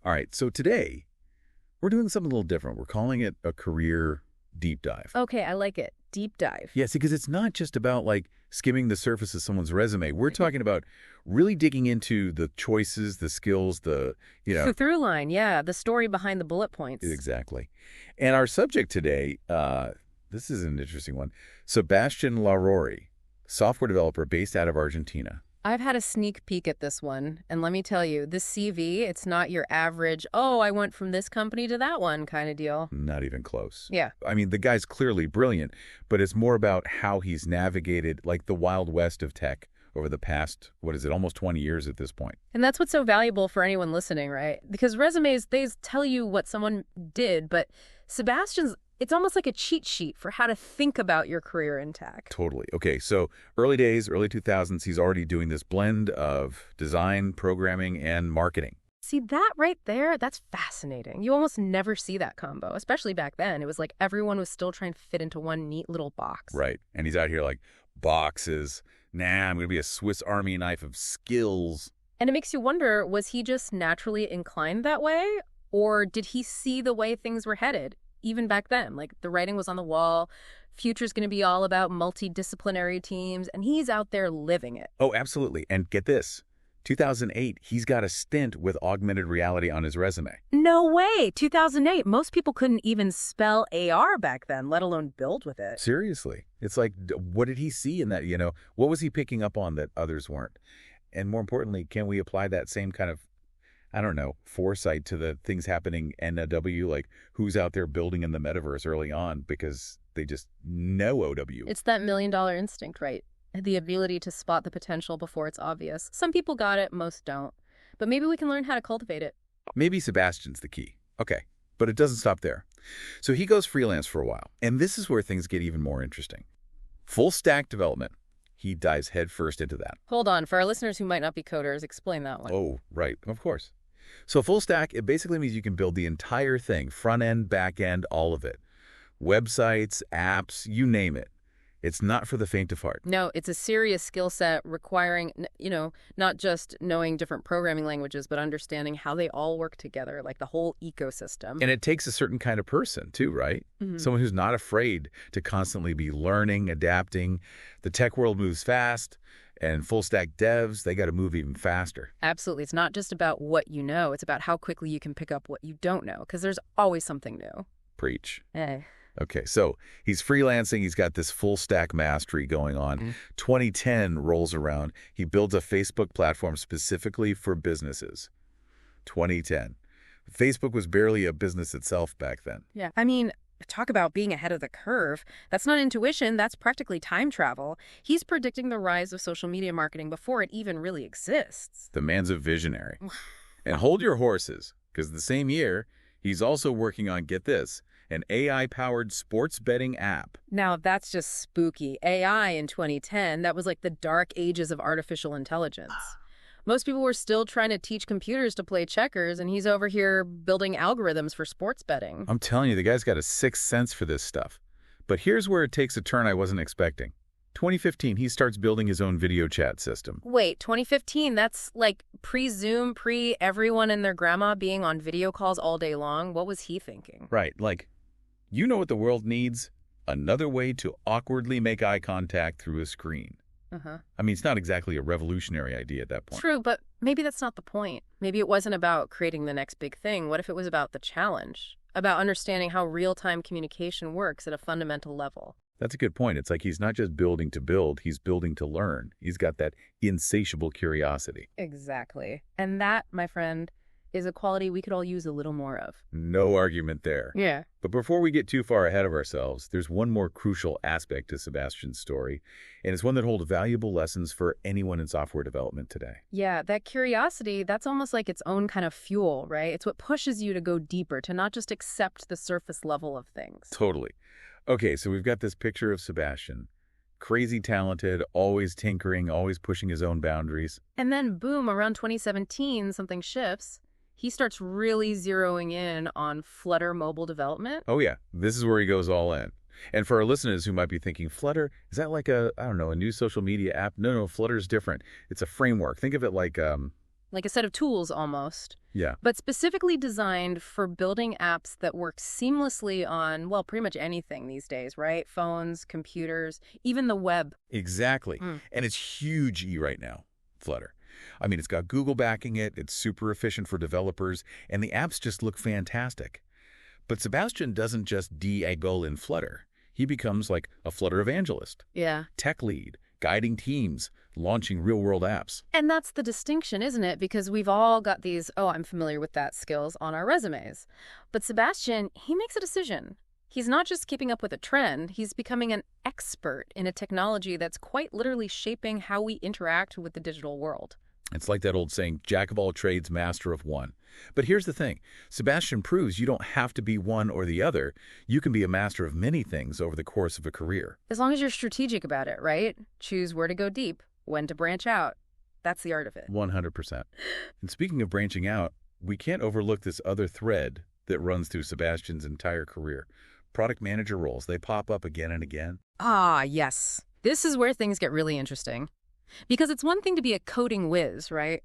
All right, so today we're doing something a little different. We're calling it a career deep dive. Okay, I like it. Deep dive. Yes, because it's not just about like skimming the surface of someone's resume. We're talking about really digging into the choices, the skills, The through line, yeah, the story behind the bullet points. exactly. And our subject today, this is an interesting one. Sebastián Larori, software developer based out of Argentina. I've had a sneak peek at this one, and let me tell you, this CV, it's not your average, oh, I went from this company to that one kind of deal. Not even close. Yeah. I mean, the guy's clearly brilliant, but it's more about how he's navigated like the Wild West of tech over the past, almost 20 years at this point. And that's what's so valuable for anyone listening, right? Because resumes, they tell you what someone did, but Sebastian's, it's almost like a cheat sheet for how to think about your career in tech. Totally. Okay, so early days, early 2000s, he's already doing this blend of design, programming, and marketing. See, that right there, that's fascinating. You almost never see that combo, especially back then. It was like everyone was still trying to fit into one neat little box. Right. And he's out here like, boxes. Nah, I'm going to be a Swiss Army knife of skills. And it makes you wonder, was he just naturally inclined that way? Or did he see the way things were headed, even back then? Like, the writing was on the wall, future's going to be all about multidisciplinary teams, and he's out there living it. Oh, absolutely. And get this. 2008, he's got a stint with augmented reality on his resume. No way! 2008, most people couldn't even spell AR back then, let alone build with it. Seriously. It's like, what did he see in that, What was he picking up on that others weren't? And more importantly, can we apply that same kind of, foresight to the things happening NW, like who's out there building in the metaverse early on because they just know OW? It's that $1 million instinct, right? The ability to spot the potential before it's obvious. Some people got it, most don't. But maybe we can learn how to cultivate it. Maybe Sebastian's the key. Okay, but it doesn't stop there. So he goes freelance for a while, and this is where things get even more interesting. Full stack development. He dives headfirst into that. Hold on, for our listeners who might not be coders, explain that one. Oh, right, of course. So full stack, it basically means you can build the entire thing, front end, back end, all of it. Websites, apps, you name it. It's not for the faint of heart. No, it's a serious skill set requiring, not just knowing different programming languages, but understanding how they all work together, like the whole ecosystem. And it takes a certain kind of person, too, right? Mm-hmm. Someone who's not afraid to constantly be learning, adapting. The tech world moves fast, and full-stack devs, they got to move even faster. Absolutely. It's not just about what you know. It's about how quickly you can pick up what you don't know, because there's always something new. Preach. Hey. Okay, so he's freelancing. He's got this full stack mastery going on. Mm-hmm. 2010 rolls around. He builds a Facebook platform specifically for businesses. 2010. Facebook was barely a business itself back then. Yeah. I mean, talk about being ahead of the curve. That's not intuition. That's practically time travel. He's predicting the rise of social media marketing before it even really exists. The man's a visionary. And hold your horses, because the same year, he's also working on, get this, an AI-powered sports betting app. Now, that's just spooky. AI in 2010, that was like the dark ages of artificial intelligence. Most people were still trying to teach computers to play checkers, and he's over here building algorithms for sports betting. I'm telling you, the guy's got a sixth sense for this stuff. But here's where it takes a turn I wasn't expecting. 2015, he starts building his own video chat system. Wait, 2015, that's like pre-Zoom, pre-everyone and their grandma being on video calls all day long. What was he thinking? Right, like, you know what the world needs? Another way to awkwardly make eye contact through a screen. Uh-huh. I mean, it's not exactly a revolutionary idea at that point. True, but maybe that's not the point. Maybe it wasn't about creating the next big thing. What if it was about the challenge? About understanding how real-time communication works at a fundamental level? That's a good point. It's like he's not just building to build, he's building to learn. He's got that insatiable curiosity. Exactly. And that, my friend, is a quality we could all use a little more of. No argument there. Yeah. But before we get too far ahead of ourselves, there's one more crucial aspect to Sebastian's story, and it's one that holds valuable lessons for anyone in software development today. Yeah, that curiosity, that's almost like its own kind of fuel, right? It's what pushes you to go deeper, to not just accept the surface level of things. Totally. Okay, so we've got this picture of Sebastian. Crazy talented, always tinkering, always pushing his own boundaries. And then, boom, around 2017, something shifts. He starts really zeroing in on Flutter mobile development. Oh, yeah. This is where he goes all in. And for our listeners who might be thinking, Flutter, is that like a new social media app? No, Flutter is different. It's a framework. Think of it like like a set of tools almost, Yeah. but specifically designed for building apps that work seamlessly on, well, pretty much anything these days, right? Phones, computers, even the web. Exactly. Mm. And it's huge right now, Flutter. I mean, it's got Google backing it, it's super efficient for developers, and the apps just look fantastic. But Sebastian doesn't just de-able in Flutter. He becomes like a Flutter evangelist, Yeah. tech lead, guiding teams, launching real-world apps. And that's the distinction, isn't it? Because we've all got these, oh, I'm familiar with that skills on our resumes. But Sebastian, he makes a decision. He's not just keeping up with a trend, he's becoming an expert in a technology that's quite literally shaping how we interact with the digital world. It's like that old saying, jack of all trades, master of one. But here's the thing. Sebastian proves you don't have to be one or the other. You can be a master of many things over the course of a career. As long as you're strategic about it, right? Choose where to go deep, when to branch out. That's the art of it. 100%. And speaking of branching out, we can't overlook this other thread that runs through Sebastian's entire career. Product manager roles, they pop up again and again. Ah, yes. This is where things get really interesting. Because it's one thing to be a coding whiz, right?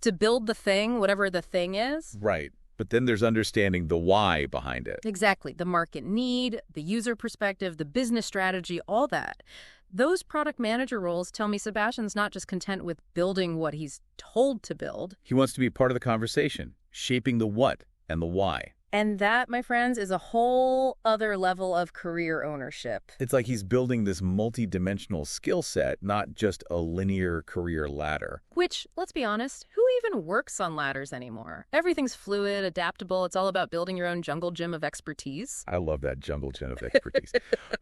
To build the thing, whatever the thing is. Right. But then there's understanding the why behind it. Exactly. The market need, the user perspective, the business strategy, all that. Those product manager roles tell me Sebastian's not just content with building what he's told to build. He wants to be part of the conversation, shaping the what and the why. And that, my friends, is a whole other level of career ownership. It's like he's building this multi-dimensional skill set, not just a linear career ladder. Which, let's be honest, who even works on ladders anymore? Everything's fluid, adaptable. It's all about building your own jungle gym of expertise. I love that jungle gym of expertise.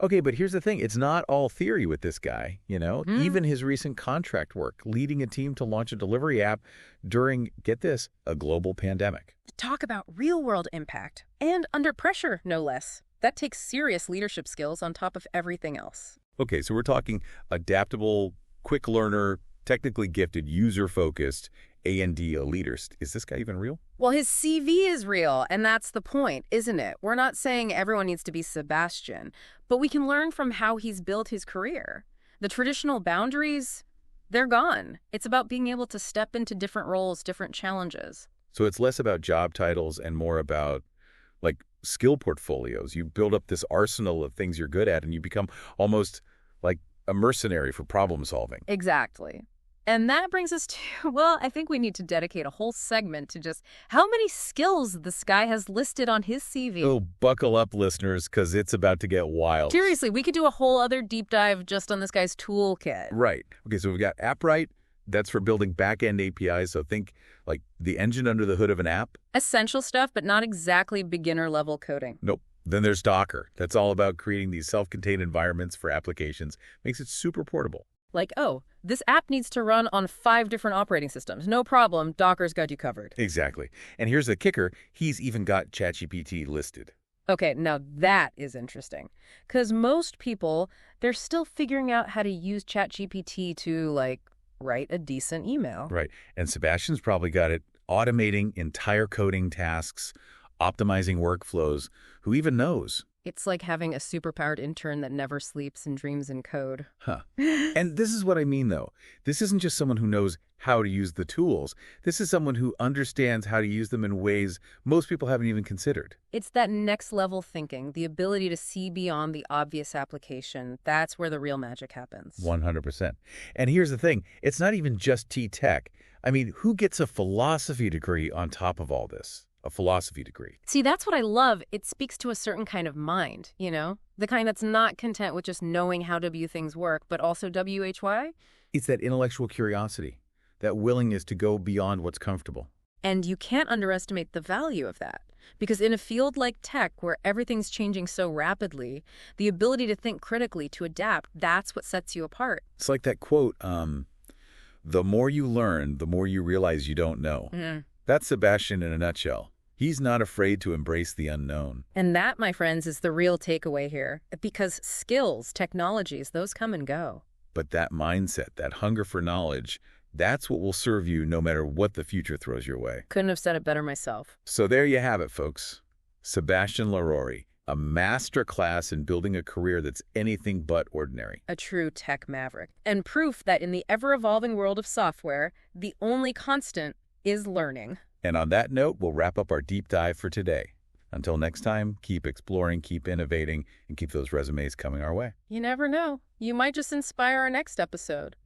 Okay, but here's the thing. It's not all theory with this guy, you know? Even his recent contract work, leading a team to launch a delivery app during, get this, a global pandemic. Talk about real-world impact. And under pressure, no less. That takes serious leadership skills on top of everything else. Okay, so we're talking adaptable, quick learner, technically gifted, user-focused, A&D leader. Is this guy even real? Well, his CV is real, and that's the point, isn't it? We're not saying everyone needs to be Sebastian, but we can learn from how he's built his career. The traditional boundaries, they're gone. It's about being able to step into different roles, different challenges. So it's less about job titles and more about, like, skill portfolios. You build up this arsenal of things you're good at, and you become almost like a mercenary for problem solving. Exactly. And that brings us to, well, I think we need to dedicate a whole segment to just how many skills this guy has listed on his CV. Oh, buckle up, listeners, because it's about to get wild. Seriously, we could do a whole other deep dive just on this guy's toolkit. Right. Okay, so we've got AppWrite. That's for building back-end APIs, so think like the engine under the hood of an app. Essential stuff, but not exactly beginner-level coding. Nope. Then there's Docker. That's all about creating these self-contained environments for applications. Makes it super portable. Like, oh, this app needs to run on 5 different operating systems. No problem, Docker's got you covered. Exactly. And here's the kicker. He's even got ChatGPT listed. Okay, now that is interesting. Because most people, they're still figuring out how to use ChatGPT to, like, write a decent email. Right. And Sebastian's probably got it automating entire coding tasks, optimizing workflows. Who even knows? It's like having a superpowered intern that never sleeps and dreams in code. Huh. And this is what I mean, though. This isn't just someone who knows how to use the tools. This is someone who understands how to use them in ways most people haven't even considered. It's that next level thinking, the ability to see beyond the obvious application. That's where the real magic happens. 100%. And here's the thing. It's not even just T-Tech. I mean, who gets a philosophy degree on top of all this? A philosophy degree. See, that's what I love. It speaks to a certain kind of mind, you know? The kind that's not content with just knowing how W things work, but also WHY. It's that intellectual curiosity, that willingness to go beyond what's comfortable. And you can't underestimate the value of that. Because in a field like tech, where everything's changing so rapidly, the ability to think critically, to adapt, that's what sets you apart. It's like that quote, the more you learn, the more you realize you don't know. That's Sebastian in a nutshell. He's not afraid to embrace the unknown. And that, my friends, is the real takeaway here. Because skills, technologies, those come and go. But that mindset, that hunger for knowledge, that's what will serve you no matter what the future throws your way. Couldn't have said it better myself. So there you have it, folks. Sebastian Leroy, a master class in building a career that's anything but ordinary. A true tech maverick. And proof that in the ever-evolving world of software, the only constant is learning. And on that note, we'll wrap up our deep dive for today. Until next time, keep exploring, keep innovating, and keep those resumes coming our way. You never know. You might just inspire our next episode.